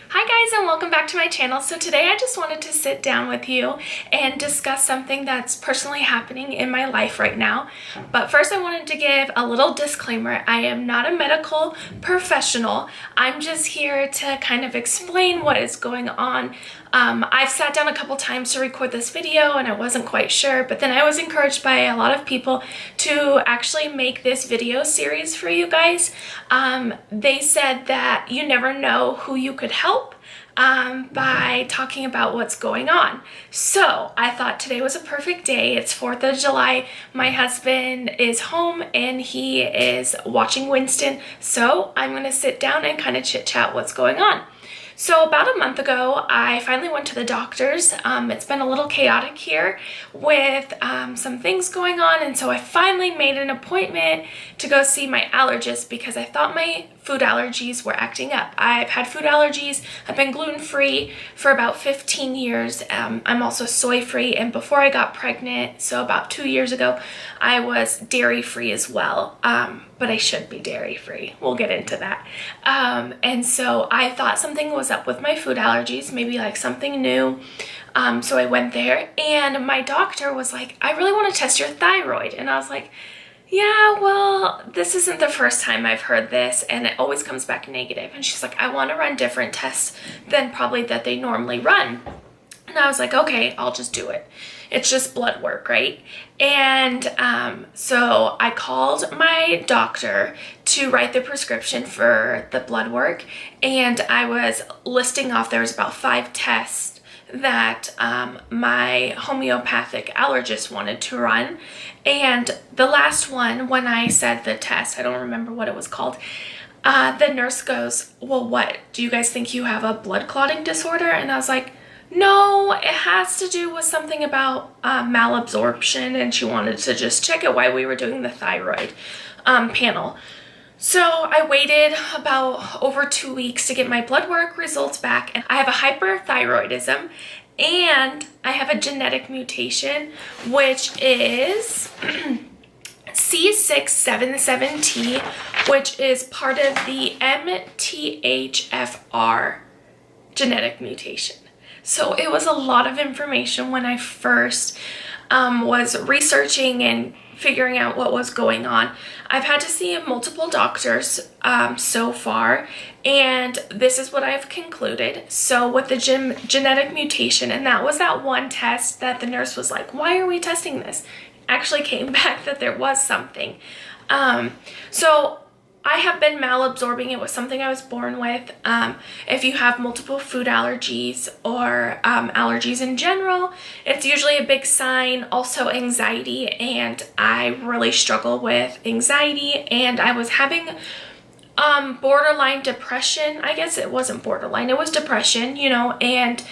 Hi guys, and welcome back to my channel. So today I just wanted to sit down with you and discuss something that's personally happening in my life right now. But first I wanted to give a little disclaimer. I am not a medical professional. I'm just here to kind of explain what is going on. I've sat down a couple times to record this video and I wasn't quite sure, but then I was encouraged by a lot of people to actually make this video series for you guys. They said that you never know who you could help by talking about what's going on. So I thought today was a perfect day. It's 4th of July. My husband is home and he is watching Winston. So I'm going to sit down and kind of chit chat what's going on. So about a month ago, I finally went to the doctor's. It's been a little chaotic here with some things going on, and so I finally made an appointment to go see my allergist because I thought my food allergies were acting up. I've had food allergies. I've been gluten-free for about 15 years. I'm also soy-free, and before I got pregnant, so about 2 years ago, I was dairy-free as well. But I should be dairy-free. We'll get into that. And so I thought something was up with my food allergies, maybe like something new. So I went there and my doctor was like, I really want to test your thyroid. And I was like, yeah, well, this isn't the first time I've heard this and it always comes back negative. And she's like, I want to run different tests than probably that they normally run. And I was like, okay, I'll just do it. It's just blood work, right? And so I called my doctor to write the prescription for the blood work, and I was listing off, there was about 5 tests that my homeopathic allergist wanted to run. And the last one, when I said the test, I don't remember what it was called, the nurse goes, well, what, do you guys think you have a blood clotting disorder? And I was like, no, it has to do with something about malabsorption, and she wanted to just check it while we were doing the thyroid panel. So I waited about over 2 weeks to get my blood work results back, and I have a hyperthyroidism and I have a genetic mutation, which is C677T, which is part of the MTHFR genetic mutation. So it was a lot of information when I first was researching and figuring out what was going on. I've had to see multiple doctors so far, and this is what I've concluded. So with the genetic mutation, and that was that one test that the nurse was like, why are we testing this? Actually came back that there was something. So I have been malabsorbing. It was something I was born with. If you have multiple food allergies or allergies in general, it's usually a big sign. Also anxiety, and I really struggle with anxiety, and I was having borderline depression. I guess it wasn't borderline, it was depression, you know, and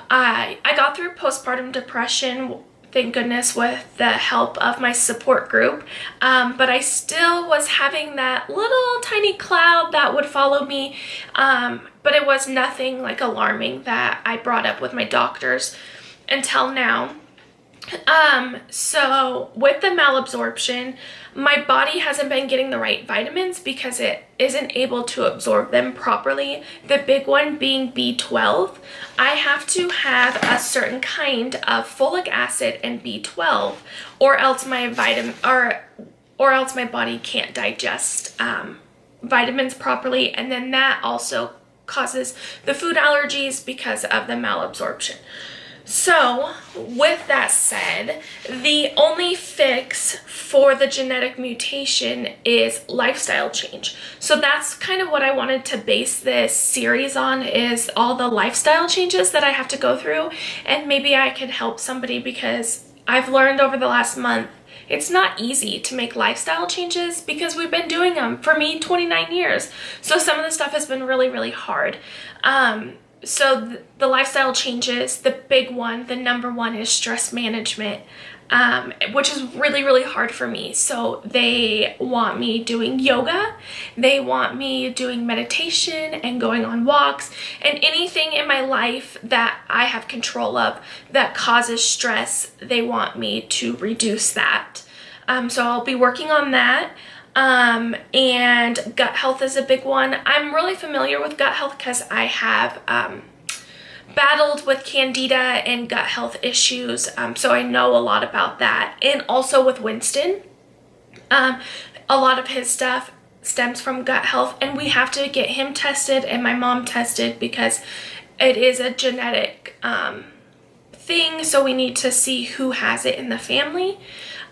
I got through postpartum depression, thank goodness, with the help of my support group, but I still was having that little tiny cloud that would follow me, but it was nothing like alarming that I brought up with my doctors until now. So with the malabsorption, my body hasn't been getting the right vitamins because it isn't able to absorb them properly. The big one being B12. I have to have a certain kind of folic acid and B12, or else my or else my body can't digest vitamins properly, and then that also causes the food allergies because of the malabsorption. So with that said, the only fix for the genetic mutation is lifestyle change. So that's kind of what I wanted to base this series on, is all the lifestyle changes that I have to go through, and maybe I could help somebody because I've learned over the last month it's not easy to make lifestyle changes because we've been doing them, for me, 29 years. So some of the stuff has been really, really hard. So the lifestyle changes, the big one, the number one, is stress management, which is really, really hard for me. So they want me doing yoga, they want me doing meditation and going on walks, and anything in my life that I have control of that causes stress, they want me to reduce that. So I'll be working on that. and gut health is a big one. I'm really familiar with gut health because I have battled with candida and gut health issues, so I know a lot about that. And also with Winston, a lot of his stuff stems from gut health, and we have to get him tested and my mom tested because it is a genetic thing, so we need to see who has it in the family.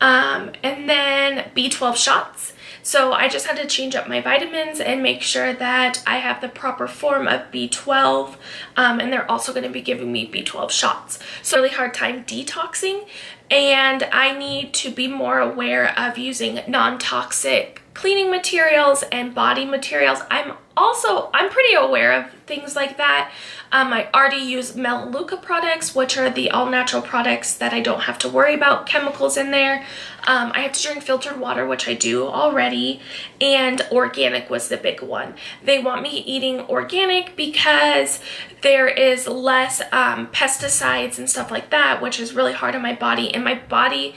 And then B12 shots. So I just had to change up my vitamins and make sure that I have the proper form of B12, and they're also going to be giving me B12 shots. So really hard time detoxing, and I need to be more aware of using non-toxic cleaning materials and body materials. I'm pretty aware of things like that. I already use Melaleuca products, which are the all-natural products that I don't have to worry about chemicals in there. I have to drink filtered water, which I do already, and organic was the big one. They want me eating organic because there is less pesticides and stuff like that, which is really hard on my body, and my body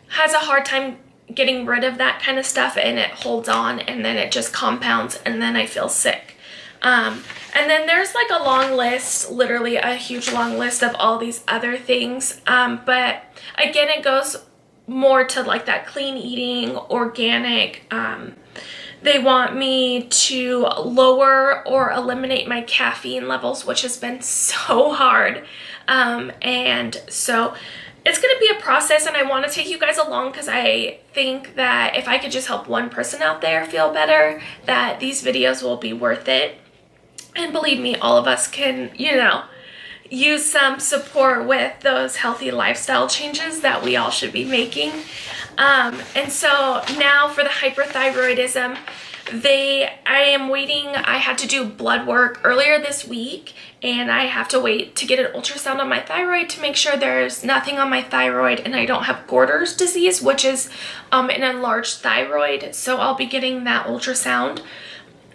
has a hard time getting rid of that kind of stuff, and it holds on, and then it just compounds, and then I feel sick. And then there's like a long list, literally a huge long list of all these other things. But again, it goes more to like that clean eating, organic. They want me to lower or eliminate my caffeine levels, which has been so hard. And so it's going to be a process, and I want to take you guys along because I think that if I could just help one person out there feel better, that these videos will be worth it. And believe me, all of us can, use some support with those healthy lifestyle changes that we all should be making. And so now for the hyperthyroidism, I am waiting. I had to do blood work earlier this week, and I have to wait to get an ultrasound on my thyroid to make sure there's nothing on my thyroid and I don't have Gorder's disease, which is an enlarged thyroid. So I'll be getting that ultrasound.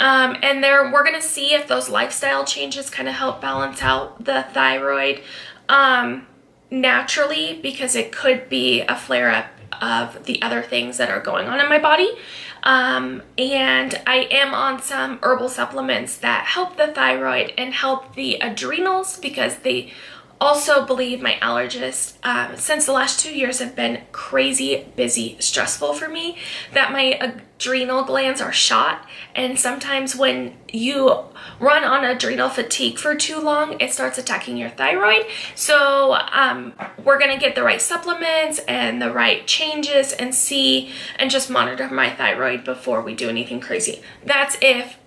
And we're going to see if those lifestyle changes kind of help balance out the thyroid naturally, because it could be a flare-up of the other things that are going on in my body. And I am on some herbal supplements that help the thyroid and help the adrenals, because they also believe my allergist, since the last 2 years have been crazy busy, stressful for me, that my adrenal glands are shot. And sometimes when you run on adrenal fatigue for too long, it starts attacking your thyroid. So we're going to get the right supplements and the right changes and just monitor my thyroid before we do anything crazy. That's if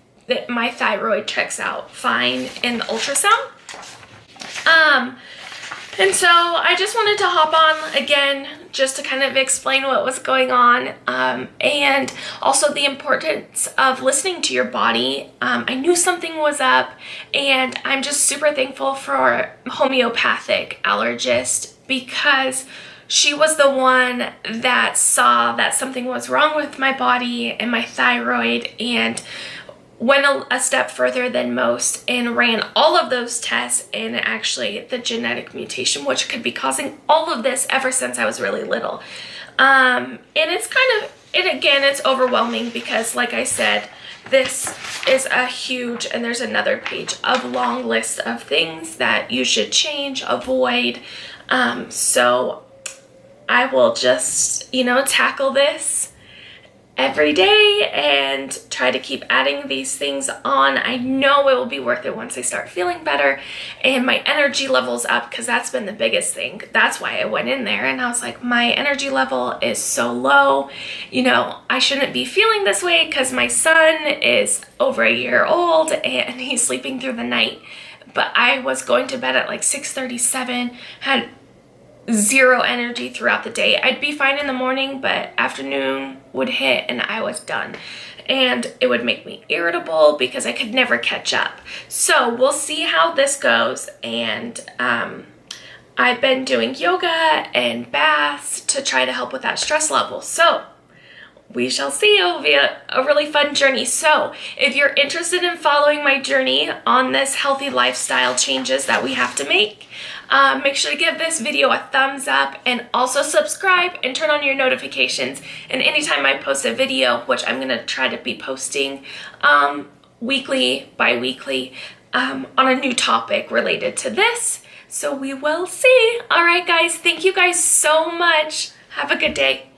my thyroid checks out fine in the ultrasound. And so I just wanted to hop on again just to kind of explain what was going on, and also the importance of listening to your body. I knew something was up, and I'm just super thankful for our homeopathic allergist, because she was the one that saw that something was wrong with my body and my thyroid, and went a step further than most and ran all of those tests, and actually the genetic mutation, which could be causing all of this ever since I was really little. And it's it's overwhelming because, like I said, this is a huge, and there's another page of long list of things that you should change, avoid. So I will just, tackle this every day and try to keep adding these things on. I know it will be worth it once I start feeling better and my energy level's up, because that's been the biggest thing. That's why I went in there and I was like, my energy level is so low. I shouldn't be feeling this way because my son is over a year old and he's sleeping through the night. But I was going to bed at like 6:37, had zero energy throughout the day. I'd be fine in the morning, but afternoon would hit and I was done. And it would make me irritable because I could never catch up. So we'll see how this goes. And I've been doing yoga and baths to try to help with that stress level. So we shall see. It will be a really fun journey. So if you're interested in following my journey on this healthy lifestyle changes that we have to make sure to give this video a thumbs up and also subscribe and turn on your notifications. And anytime I post a video, which I'm going to try to be posting weekly, bi-weekly, on a new topic related to this. So we will see. All right, guys. Thank you guys so much. Have a good day.